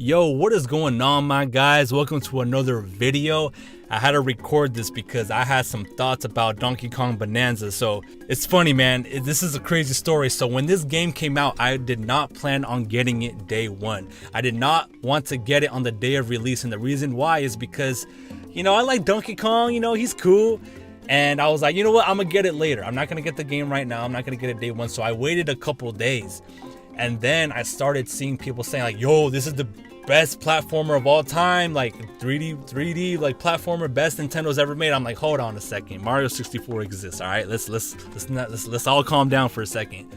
Yo, what is going on, my guys? Welcome to another video. I had to record this because I had some thoughts about Donkey Kong Bananza. So it's funny, man. This is a crazy story. So when this game came out, I did not plan on getting it day one. I did not want to get it on the day of release, and the reason why is because, you know, I like Donkey Kong. You know, he's cool. And I was like, you know what? I'm gonna get it later. I'm not gonna get the game right now. I'm not gonna get it day one. So I waited a couple days, and then I started seeing people saying like, yo, this is the best platformer of all time, like 3D like platformer, best Nintendo's ever made. I'm like, hold on a second, Mario 64 exists. All right, let's all calm down for a second.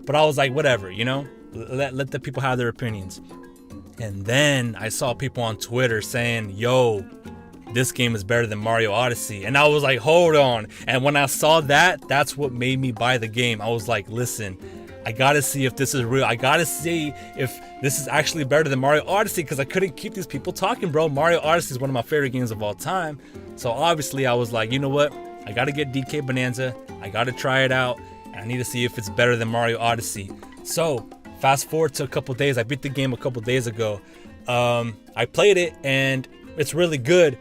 But I was like, whatever, you know, let the people have their opinions. And then I saw people on Twitter saying, yo, this game is better than Mario Odyssey. And I was like, hold on. And when I saw that, that's what made me buy the game. I was like, listen, I gotta see if this is real. I gotta see if this is actually better than Mario Odyssey, because I couldn't keep these people talking, bro. Mario Odyssey is one of my favorite games of all time. So obviously I was like, you know what? I gotta get DK Bananza. I gotta try it out. And I need to see if it's better than Mario Odyssey. So fast forward to a couple days. I beat the game a couple days ago. I played it and it's really good.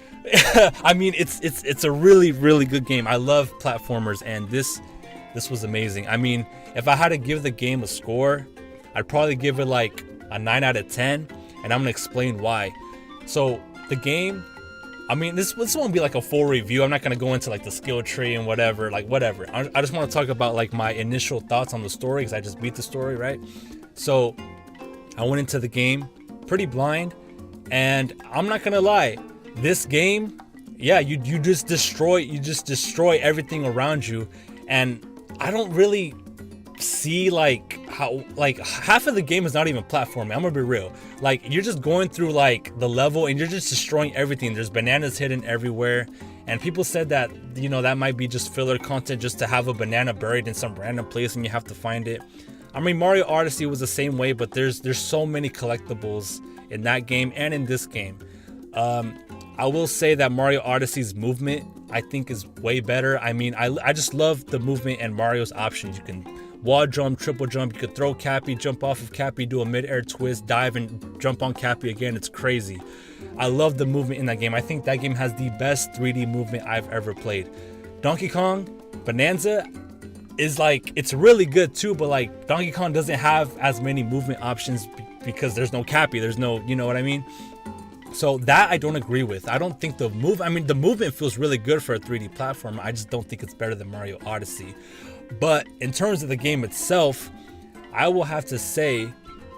I mean, it's a really good game. I love platformers, and this was amazing. I mean, if I had to give the game a score, I'd probably give it like a 9 out of 10, and I'm gonna explain why. So the game, I mean, this won't be like a full review. I'm not gonna go into like the skill tree and whatever. I just want to talk about like my initial thoughts on the story, because I just beat the story, right? So I went into the game pretty blind, and I'm not gonna lie, this game, yeah, you just destroy everything around you. And I don't really see like how, like, half of the game is not even platforming. I'm gonna be real. Like, you're just going through like the level and you're just destroying everything. There's bananas hidden everywhere. And people said that, you know, that might be just filler content, just to have a banana buried in some random place and you have to find it. I mean, Mario Odyssey was the same way, but there's so many collectibles in that game and in this game. I will say that Mario Odyssey's movement, I think, is way better. I mean, I just love the movement and Mario's options. You can wall jump, triple jump, you could throw Cappy, jump off of Cappy, do a mid-air twist, dive and jump on Cappy again. It's crazy. I love the movement in that game. I think that game has the best 3D movement I've ever played. Donkey Kong Bananza is like, it's really good too, but like Donkey Kong doesn't have as many movement options because there's no Cappy, there's no, you know what I mean? So that I don't agree with. I don't think the movement feels really good for a 3D platform. I just don't think it's better than Mario Odyssey. But in terms of the game itself, I will have to say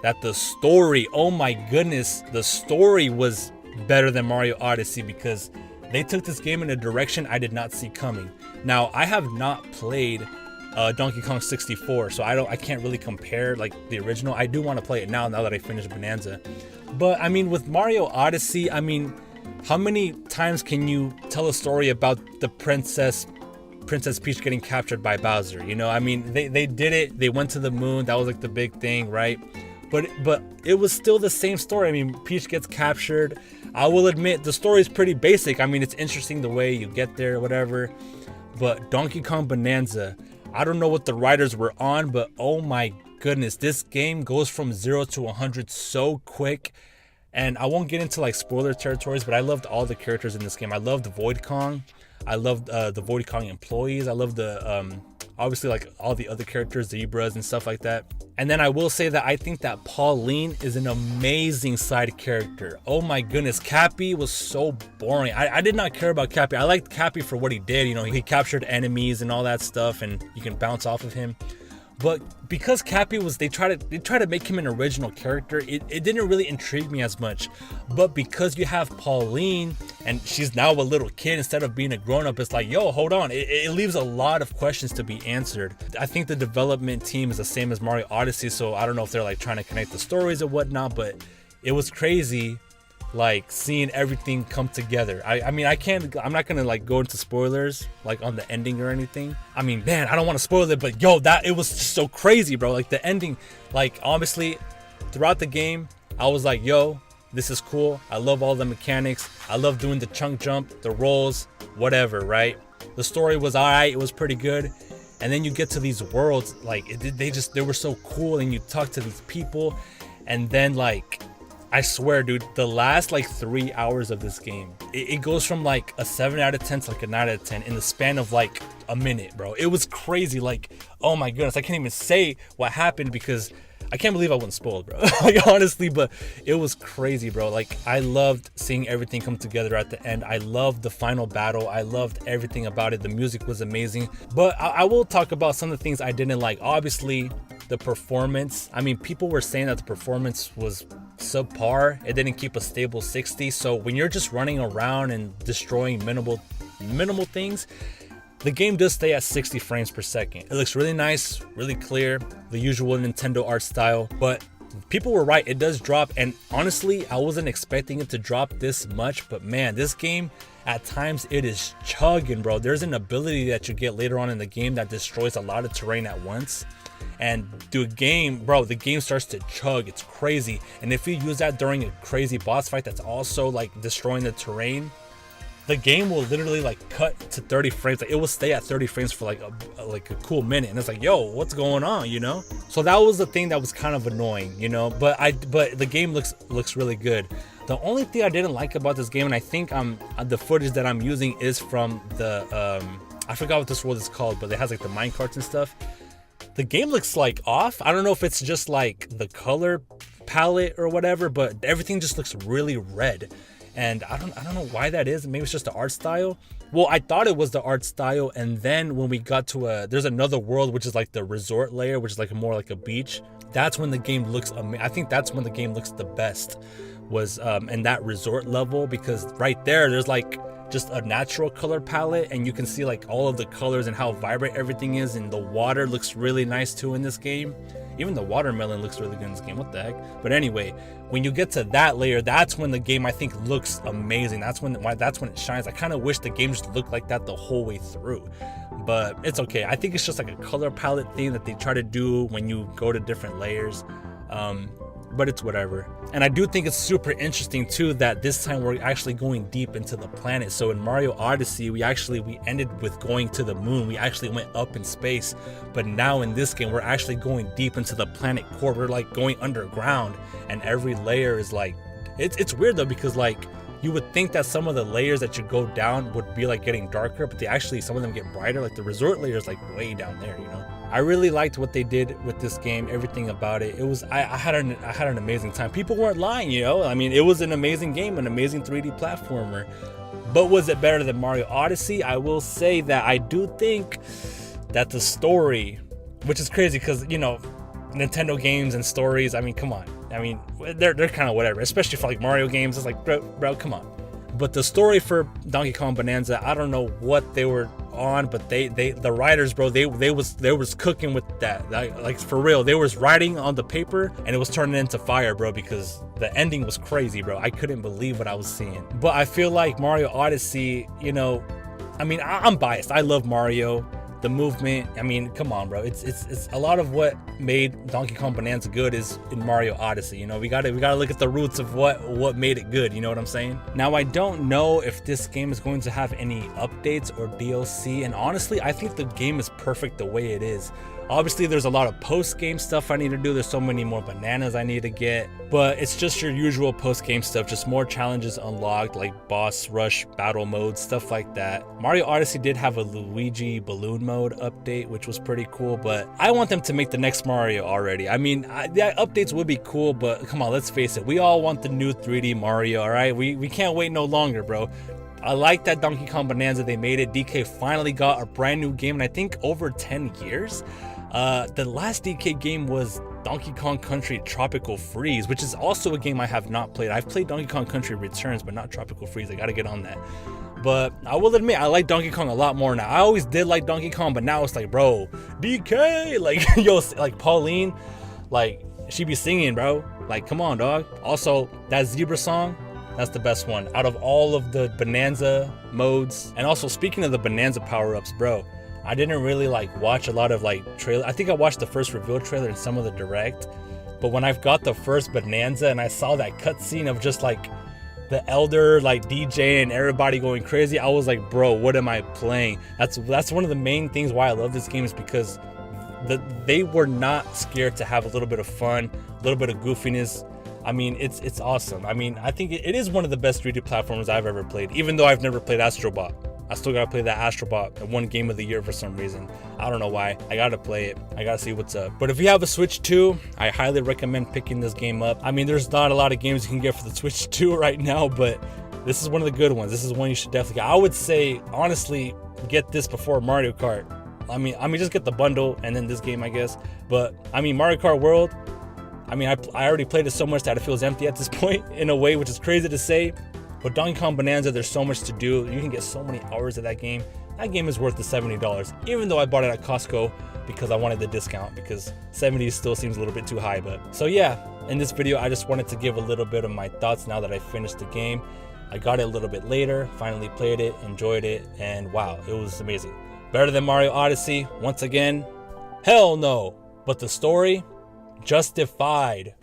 that the story, oh my goodness, the story was better than Mario Odyssey, because they took this game in a direction I did not see coming. Now, I have not played Donkey Kong 64, so I can't really compare like the original. I do want to play it now that I finished Bananza. But I mean, with Mario Odyssey, I mean, how many times can you tell a story about the Princess Peach getting captured by Bowser? You know, I mean, they did it. They went to the moon. That was like the big thing, right? But it was still the same story. I mean, Peach gets captured. I will admit the story is pretty basic. I mean, it's interesting the way you get there, whatever. But Donkey Kong Bananza, I don't know what the writers were on, but oh my goodness, this game goes from 0 to 100 so quick. And I won't get into like spoiler territories, but I loved all the characters in this game. I loved Void Kong. I loved the Void Kong employees. I loved the obviously like all the other characters, the Zebras and stuff like that. And then I will say that I think that Pauline is an amazing side character. Oh my goodness, Cappy was so boring. I did not care about Cappy. I liked Cappy for what he did. You know, he captured enemies and all that stuff, and you can bounce off of him. But because Cappy was, they try to make him an original character, it didn't really intrigue me as much. But because you have Pauline, and she's now a little kid instead of being a grown-up, it's like, yo, hold on. It leaves a lot of questions to be answered. I think the development team is the same as Mario Odyssey, so I don't know if they're like trying to connect the stories or whatnot, but it was crazy, like seeing everything come together. I mean, I'm not gonna like go into spoilers like on the ending or anything. I mean, man, I don't want to spoil it, but yo, it was just so crazy, bro. Like the ending, like obviously throughout the game, I was like, yo, this is cool. I love all the mechanics. I love doing the chunk jump, the rolls, whatever, right? The story was alright, it was pretty good. And then you get to these worlds, like they were so cool, and you talk to these people, and then like I swear, dude, the last like 3 hours of this game, it goes from like a 7 out of 10 to like a 9 out of 10 in the span of like a minute, bro. It was crazy. Like, oh my goodness, I can't even say what happened because I can't believe I wasn't spoiled, bro. Like, honestly, but it was crazy, bro. Like, I loved seeing everything come together at the end. I loved the final battle. I loved everything about it. The music was amazing. But I will talk about some of the things I didn't like. Obviously, the performance. I mean, people were saying that the performance was subpar. It didn't keep a stable 60. So when you're just running around and destroying minimal things, the game does stay at 60 frames per second. It looks really nice, really clear, the usual Nintendo art style, but people were right, it does drop. And honestly, I wasn't expecting it to drop this much, but man, this game, at times it is chugging, bro. There's an ability that you get later on in the game that destroys a lot of terrain at once. And the game starts to chug. It's crazy. And if you use that during a crazy boss fight that's also like destroying the terrain, the game will literally like cut to 30 frames. Like, it will stay at 30 frames for like a cool minute, and it's like, yo, what's going on, you know? So that was the thing that was kind of annoying, you know. But the game looks really good. The only thing I didn't like about this game, and I think the footage that I'm using is from the I forgot what this world is called, but it has like the minecarts and stuff. The game looks like off. I don't know if it's just like the color palette or whatever, but everything just looks really red. And I don't know why that is. Maybe it's just the art style. Well, I thought it was the art style, and then when we got to there's another world which is like the resort layer, which is like more like a beach. That's when the game looks I think that's when the game looks the best, was in that resort level, because right there's like just a natural color palette, and you can see like all of the colors and how vibrant everything is, and the water looks really nice too in this game. Even the watermelon looks really good in this game. What the heck? But anyway, when you get to that layer, that's when the game, I think, looks amazing. That's when it shines. I kind of wish the game just looked like that the whole way through, but it's okay. I think it's just like a color palette thing that they try to do when you go to different layers. But it's whatever. And I do think it's super interesting too that this time we're actually going deep into the planet. So in Mario Odyssey, we ended with going to the moon. We actually went up in space. But now in this game, we're actually going deep into the planet core. We're like going underground, and every layer is like, it's weird though, because like you would think that some of the layers that you go down would be like getting darker, but some of them get brighter. Like the resort layer is like way down there, you know? I really liked what they did with this game, everything about it. It was, I had an amazing time. People weren't lying, you know? I mean, it was an amazing game, an amazing 3D platformer. But was it better than Mario Odyssey? I will say that I do think that the story, which is crazy because, you know, Nintendo games and stories, I mean, come on. I mean, they're kind of whatever, especially for like Mario games. It's like, bro, come on. But the story for Donkey Kong Bonanza, I don't know what they were on, but the writers, bro, they was cooking with that. Like for real, they was writing on the paper and it was turning into fire, bro, because the ending was crazy, bro. I couldn't believe what I was seeing. But I feel like Mario Odyssey, you know, I mean, I'm biased. I love Mario. The movement, I mean, come on, bro. It's a lot of what made Donkey Kong Bonanza good is in Mario Odyssey. You know, we gotta look at the roots of what made it good. You know what I'm saying? Now, I don't know if this game is going to have any updates or DLC, and honestly, I think the game is perfect the way it is. Obviously, there's a lot of post-game stuff I need to do. There's so many more bananas I need to get, but it's just your usual post-game stuff, just more challenges unlocked, like boss rush, battle mode, stuff like that. Mario Odyssey did have a Luigi balloon mode update, which was pretty cool, but I want them to make the next Mario already. I mean, the updates would be cool, but come on, let's face it. We all want the new 3D Mario, all right? We can't wait no longer, bro. I like that Donkey Kong Bonanza, they made it. DK finally got a brand new game, and I think over 10 years. The last DK game was Donkey Kong Country Tropical Freeze, which is also a game I have not played. I've played Donkey Kong Country Returns, but not Tropical Freeze. I gotta get on that. But I will admit, I like Donkey Kong a lot more now. I always did like Donkey Kong, but now it's like, bro, DK, like, yo, like Pauline, like, she be singing, bro. Like, come on, dog. Also, that Zebra song, that's the best one out of all of the Bonanza modes. And also, speaking of the Bonanza power-ups, bro, I didn't really like watch a lot of like trailer. I think I watched the first reveal trailer and some of the direct, but when I've got the first Bonanza and I saw that cutscene of just like the elder like DJ and everybody going crazy, I was like, bro, what am I playing? That's one of the main things why I love this game, is because they were not scared to have a little bit of fun, a little bit of goofiness. I mean, it's awesome. I mean, I think it is one of the best 3D platformers I've ever played, even though I've never played Astrobot. I still gotta play that Astrobot at one game of the year for some reason. I don't know why. I gotta play it. I gotta see what's up. But if you have a Switch 2, I highly recommend picking this game up. I mean, there's not a lot of games you can get for the Switch 2 right now, but this is one of the good ones. This is one you should definitely get. I would say, honestly, get this before Mario Kart. I mean, just get the bundle and then this game, I guess. But I mean, Mario Kart World, I mean, I already played it so much that it feels empty at this point in a way, which is crazy to say. But Donkey Kong Bonanza, there's so much to do. You can get so many hours of that game. That game is worth the $70, even though I bought it at Costco because I wanted the discount, because 70 still seems a little bit too high. But so yeah, in this video, I just wanted to give a little bit of my thoughts now that I finished the game. I got it a little bit later, finally played it, enjoyed it, and wow, it was amazing. Better than Mario Odyssey, once again? Hell no. But the story, justified.